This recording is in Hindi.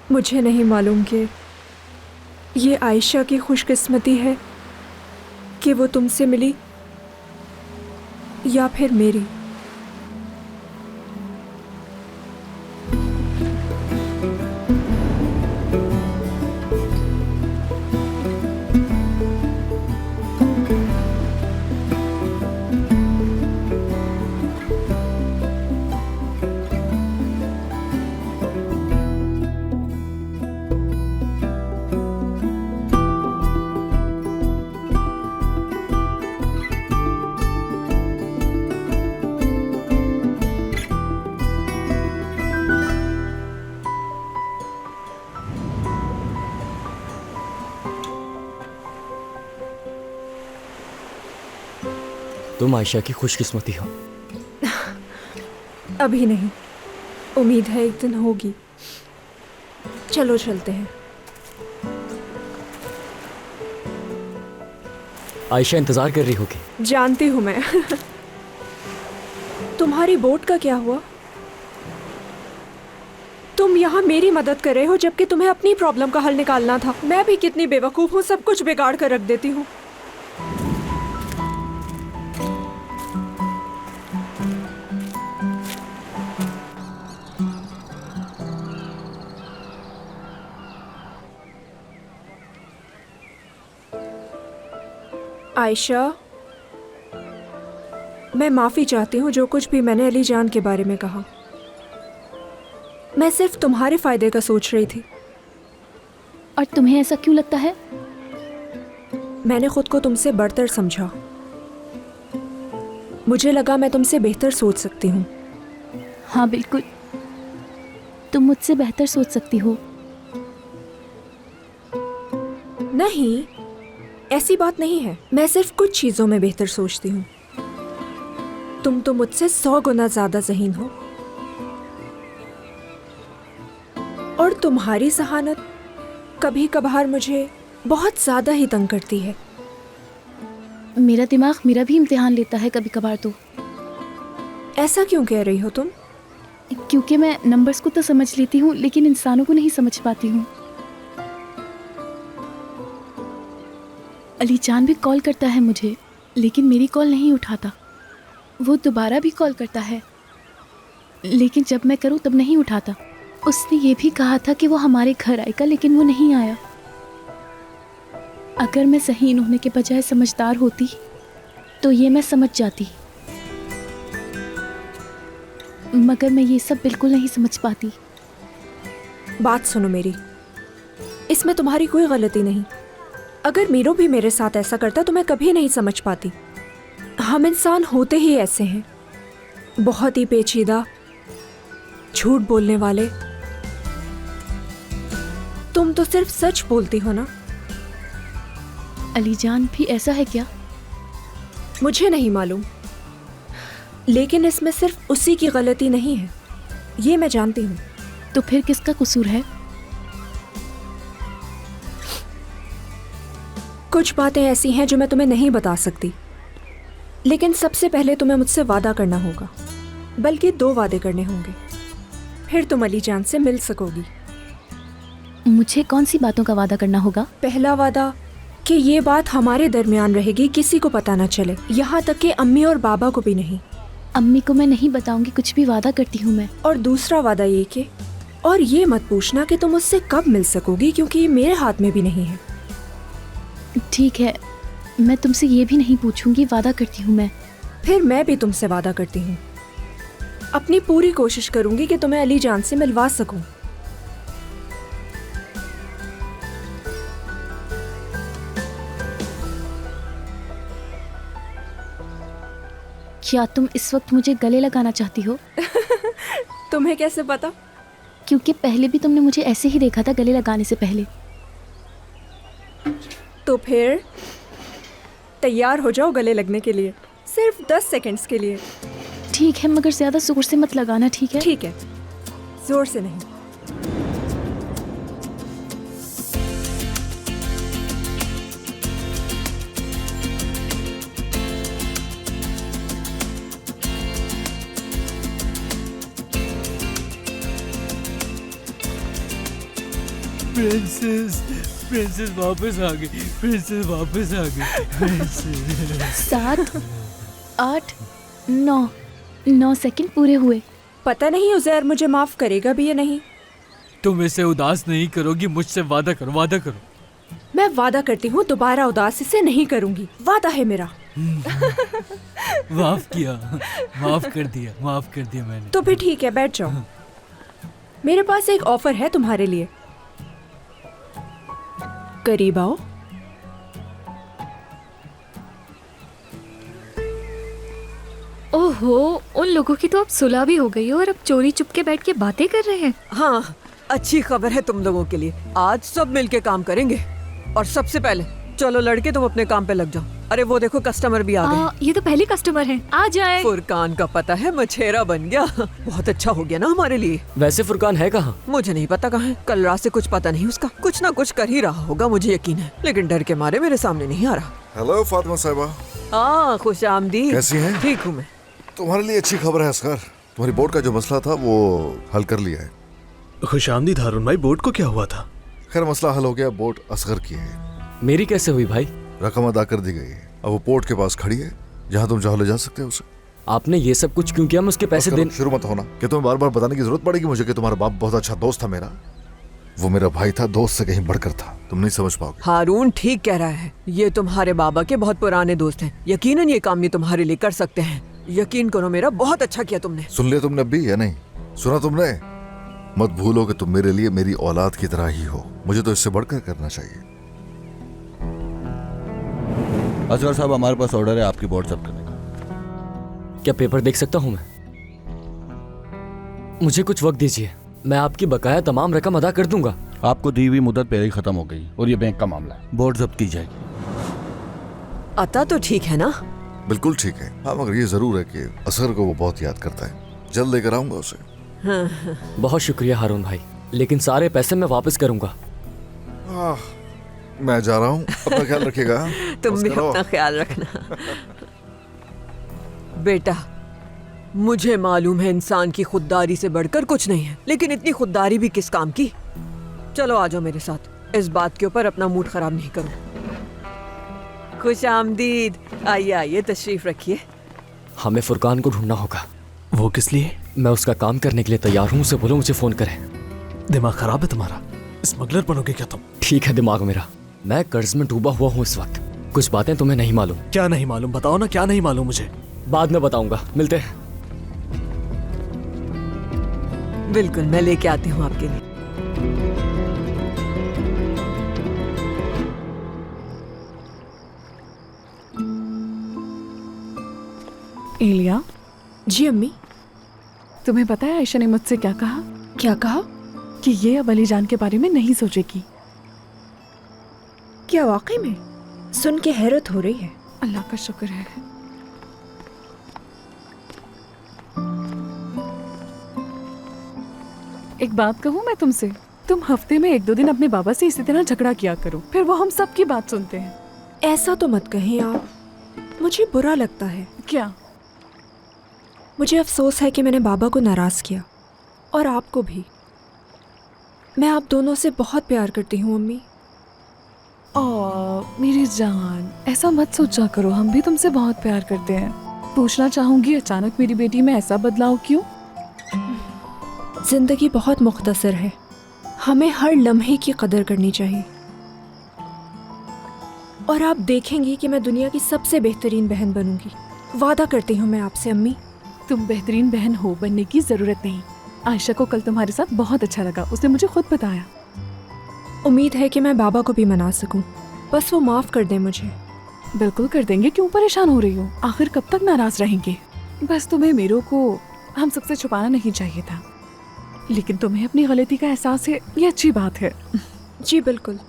मुझे नहीं मालूम कि ये आयशा की खुशकिस्मती है कि वो तुमसे मिली या फिर मेरी। तुम आयशा की खुशकिस्मती हो। अभी नहीं, उम्मीद है एक दिन होगी। चलो चलते हैं। आयशा इंतजार कर रही होगी। जानती हूँ मैं। तुम्हारी बोट का क्या हुआ? तुम यहाँ मेरी मदद कर रहे हो जबकि तुम्हें अपनी प्रॉब्लम का हल निकालना था। मैं भी कितनी बेवकूफ हूँ, सब कुछ बिगाड़ कर रख देती हूँ। आयशा, मैं माफ़ी चाहती हूँ जो कुछ भी मैंने अली जान के बारे में कहा। मैं सिर्फ तुम्हारे फ़ायदे का सोच रही थी। और तुम्हें ऐसा क्यों लगता है? मैंने खुद को तुमसे बढ़तर समझा। मुझे लगा मैं तुमसे बेहतर सोच सकती हूँ। हाँ बिल्कुल, तुम मुझसे बेहतर सोच सकती हो। नहीं, ऐसी बात नहीं है। मैं सिर्फ कुछ चीज़ों में बेहतर सोचती हूँ। तुम तो मुझसे 100 गुना ज़्यादा ज़हीन हो। और तुम्हारी जहानत कभी कभार मुझे बहुत ज़्यादा ही तंग करती है। मेरा दिमाग मेरा भी इम्तिहान लेता है कभी कभार तो। ऐसा क्यों कह रही हो तुम? क्योंकि मैं नंबर्स को तो समझ लेती हूँ लेकिन इंसानों को नहीं समझ पाती हूँ। अली जान भी कॉल करता है मुझे लेकिन मेरी कॉल नहीं उठाता। वो दोबारा भी कॉल करता है लेकिन जब मैं करूँ तब नहीं उठाता। उसने ये भी कहा था कि वो हमारे घर आएगा लेकिन वो नहीं आया। अगर मैं ज़हीन होने के बजाय समझदार होती तो ये मैं समझ जाती, मगर मैं ये सब बिल्कुल नहीं समझ पाती। बात सुनो मेरी, इसमें तुम्हारी कोई गलती नहीं। अगर मीरो भी मेरे साथ ऐसा करता तो मैं कभी नहीं समझ पाती। हम इंसान होते ही ऐसे हैं, बहुत ही पेचीदा, झूठ बोलने वाले। तुम तो सिर्फ सच बोलती हो ना? अली जान भी ऐसा है क्या? मुझे नहीं मालूम, लेकिन इसमें सिर्फ उसी की गलती नहीं है, ये मैं जानती हूँ। तो फिर किसका कसूर है? कुछ बातें ऐसी हैं जो मैं तुम्हें नहीं बता सकती, लेकिन सबसे पहले तुम्हें मुझसे वादा करना होगा, बल्कि 2 वादे करने होंगे, फिर तुम अली जान से मिल सकोगी। मुझे कौन सी बातों का वादा करना होगा? पहला वादा कि ये बात हमारे दरमियान रहेगी, किसी को पता ना चले, यहाँ तक कि अम्मी और बाबा को भी नहीं। अम्मी को मैं नहीं बताऊंगी कुछ भी, वादा करती हूँ मैं। और दूसरा वादा ये कि, और ये मत पूछना कि तुम उससे कब मिल सकोगी, क्योंकि ये मेरे हाथ में भी नहीं है। ठीक है, मैं तुमसे ये भी नहीं पूछूंगी, वादा करती हूँ मैं। फिर मैं भी तुमसे वादा करती हूँ, अपनी पूरी कोशिश करूंगी कि तुम्हें अली जान से मिलवा सकूं। क्या तुम इस वक्त मुझे गले लगाना चाहती हो? तुम्हें कैसे पता? क्योंकि पहले भी तुमने मुझे ऐसे ही देखा था गले लगाने से पहले। तो फिर तैयार हो जाओ गले लगने के लिए, सिर्फ 10 सेकंड्स के लिए। ठीक है, मगर ज्यादा जोर से मत लगाना, ठीक है? ठीक है, जोर से नहीं। प्रिंसेस प्रिंसेस वापस आ गई, प्रिंसेस वापस आ गई, प्रिंसेस। 7, 8, 9 सेकंड पूरे हुए। पता नहीं उज़ैर मुझे माफ करेगा भी या नहीं। तुम इसे उदास नहीं करोगी, मुझसे वादा करो, वादा करो। मैं वादा करती हूँ दोबारा उदास इसे नहीं करूंगी, वादा है मेरा। माफ किया, माफ कर दिया मैंने। तो फिर ठीक है, बैठ जाओ। मेरे पास एक ऑफर है तुम्हारे लिए। करीब आओ। ओहो, उन लोगों की तो अब सुलह भी हो गई है और अब चोरी चुपके बैठ के बातें कर रहे हैं। हाँ, अच्छी खबर है तुम लोगों के लिए। आज सब मिलके काम करेंगे। और सबसे पहले चलो लड़के तुम अपने काम पे लग जाओ। अरे वो देखो कस्टमर भी आ गए। ये तो पहले कस्टमर हैं, आ जाए। फुरकान का पता है मछेरा बन गया। बहुत अच्छा हो गया ना हमारे लिए। वैसे फुरकान है कहाँ? मुझे नहीं पता कहाँ है, कल रात से कुछ पता नहीं उसका। कुछ ना कुछ कर ही रहा होगा, मुझे यकीन है, लेकिन डर के मारे मेरे सामने नहीं आ रहा। हेलो फातिमा साहिबा, खुश आमदीद। कैसी हैं? ठीक हूँ मैं। तुम्हारे लिए अच्छी खबर है असगर, तुम्हारी बोर्ड का जो मसला था वो हल कर लिया है। खुशामदीद हारून भाई, बोर्ड को क्या हुआ था? खैर मसला हल हो गया, बोर्ड असगर की है। मेरी कैसे हुई भाई? रकम अदा कर दी गई है, अब वो पोर्ट के पास खड़ी है, जहाँ तुम चाहो ले जा सकते हो उसे। आपने ये सब कुछ क्यों किया? मैं उसके पैसे देने। शुरू मत होना कि तुम्हें बार बार बताने की जरूरत पड़ेगी मुझे कि तुम्हारा बाप बहुत अच्छा दोस्त था मेरा। वो मेरा भाई था, दोस्त से कहीं बढ़कर था, तुम नहीं समझ पाओगे। हारून ठीक कह रहा है, ये तुम्हारे बाबा के बहुत पुराने दोस्त हैं। यकीनन ये काम ये तुम्हारे लिए कर सकते हैं। यकीन करो मेरा, बहुत अच्छा किया तुमने। सुन लिया तुमने अभी या नहीं? सुना तुमने? मत भूलो कि तुम मेरे लिए मेरी औलाद की तरह ही हो। मुझे तो इससे बढ़कर करना चाहिए। असगर साहब, हमारे पास ऑर्डर है आपकी बोर्ड सब करने का। क्या पेपर देख सकता हूँ मैं? मुझे कुछ वक्त दीजिए, मैं आपकी बकाया तमाम रकम अदा कर दूंगा। आपको दी हुई मुद्दत पहले ही खत्म हो गई और ये बैंक का मामला है, बोर्ड जब्त की जाएगी। अता तो ठीक है ना? बिल्कुल ठीक है। हाँ, मगर ये जरूर है कि असगर को वो बहुत याद करता है। जल्द लेकर आऊंगा उसे। बहुत शुक्रिया हारून भाई, लेकिन सारे पैसे मैं वापस करूंगा। मैं जा रहा हूँ, अपना ख्याल रखिएगा। तुम भी अपना ख्याल रखना। बेटा, मुझे मालूम है इंसान की खुददारी से बढ़कर कुछ नहीं है, लेकिन इतनी खुददारी भी किस काम की। चलो आ जाओ मेरे साथ, इस बात के ऊपर अपना मूड खराब नहीं करो। खुश आमदीद। आइए आइए, तशरीफ रखिए। हमें फुरकान को ढूंढना होगा। वो किस लिए? मैं उसका काम करने के लिए तैयार हूँ, उसे बोलो मुझे फोन करे। दिमाग खराब है तुम्हारा? स्मगलर बनोगे क्या तुम? ठीक है दिमाग मेरा, मैं कर्ज में डूबा हुआ हूँ इस वक्त। कुछ बातें तुम्हें नहीं मालूम। क्या नहीं मालूम? बताओ ना, क्या नहीं मालूम मुझे। बाद में बताऊंगा, मिलते हैं। बिल्कुल, मैं लेके आती हूँ आपके लिए। एलिया, जी अम्मी। तुम्हें पता है आयशा ने मुझसे क्या कहा? क्या कहा? कि ये अब अली जान के बारे में नहीं सोचेगी। क्या वाकई में? सुन के हैरत हो रही है। अल्लाह का शुक्र है। एक बात कहूँ मैं तुमसे, तुम हफ्ते में 1-2 दिन अपने बाबा से इसी तरह झगड़ा किया करो, फिर वो हम सब की बात सुनते हैं। ऐसा तो मत कहें आप, मुझे बुरा लगता है। क्या? मुझे अफसोस है कि मैंने बाबा को नाराज किया, और आपको भी। मैं आप दोनों से बहुत प्यार करती हूँ अम्मी। मेरी जान, ऐसा मत सोचा करो, हम भी तुमसे बहुत प्यार करते हैं। पूछना चाहूंगी, अचानक मेरी बेटी में ऐसा बदलाव क्यों? जिंदगी बहुत मुख्तसर है, हमें हर लम्हे की कदर करनी चाहिए। और आप देखेंगी कि मैं दुनिया की सबसे बेहतरीन बहन बनूंगी। वादा करती हूँ मैं आपसे अम्मी। तुम बेहतरीन बहन हो, बनने की जरूरत नहीं। आयशा को कल तुम्हारे साथ बहुत अच्छा लगा, उसने मुझे खुद बताया। उम्मीद है कि मैं बाबा को भी मना सकूं, बस वो माफ कर दें मुझे। बिल्कुल कर देंगे, क्यों परेशान हो रही हो? आखिर कब तक नाराज रहेंगे? बस तुम्हें मेरों को हम सबसे छुपाना नहीं चाहिए था, लेकिन तुम्हें अपनी गलती का एहसास है, ये अच्छी बात है। जी बिल्कुल।